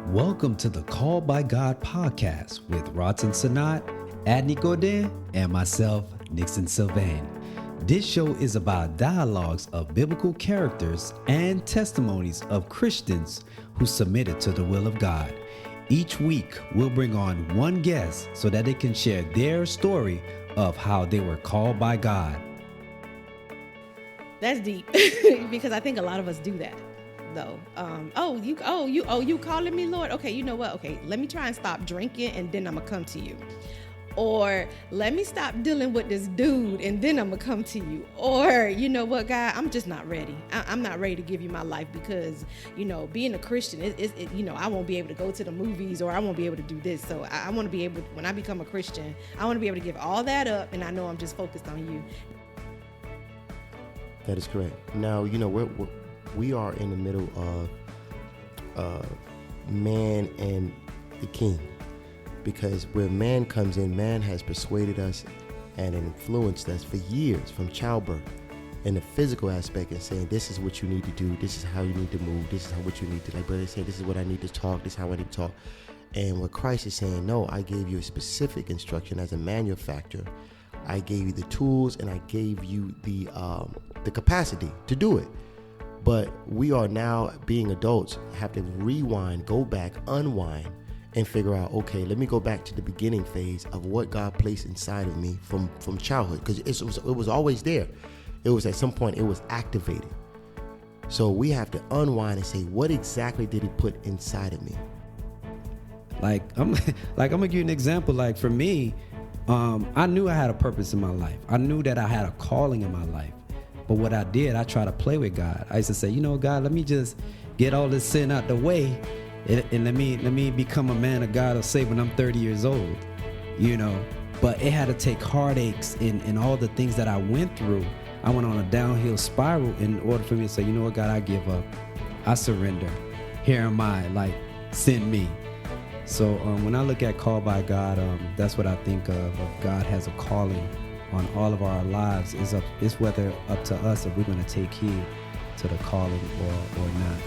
Welcome to the Called by God podcast with Rodson Sanat, Adney Godin, and myself, Nixon Sylvain. This show is about dialogues of biblical characters and testimonies of Christians who submitted to the will of God. Each week, we'll bring on one guest so that they can share their story of how they were called by God. That's deep because I think a lot of us do that. Though, you calling me Lord? Okay, you know what? Okay, let me try and stop drinking, and then I'm gonna come to you. Or let me stop dealing with this dude, and then I'm gonna come to you. Or you know what, God, I'm just not ready. I'm not ready to give you my life because being a Christian, I won't be able to go to the movies, or I won't be able to do this. So I want to be able, when I become a Christian, I want to be able to give all that up, and I know I'm just focused on you. That is correct. Now we are in the middle of man and the king, because where man comes in, man has persuaded us and influenced us for years from childbirth in the physical aspect, and saying this is what you need to do, this is how you need to move, this is what you need to, like brother say, this is what I need to talk, this is how I need to talk. And what Christ is saying, no, I gave you a specific instruction as a manufacturer. I gave you the tools, and I gave you the capacity to do it. But we are now, being adults, have to rewind, go back, unwind, and figure out, okay, let me go back to the beginning phase of what God placed inside of me from childhood, because it was always there. It was at some point, it was activated. So we have to unwind and say, what exactly did he put inside of me? I'm gonna give you an example. Like for me, I knew I had a purpose in my life. I knew that I had a calling in my life. But what I did, I tried to play with God. I used to say, God, let me just get all this sin out the way, and let me become a man of God, or say when I'm 30 years old, But it had to take heartaches and all the things that I went through. I went on a downhill spiral in order for me to say, you know what, God, I give up. I surrender. Here am I, send me. So when I look at called by God, that's what I think of God has a calling on all of our lives. It's whether up to us if we're going to take heed to the calling or not.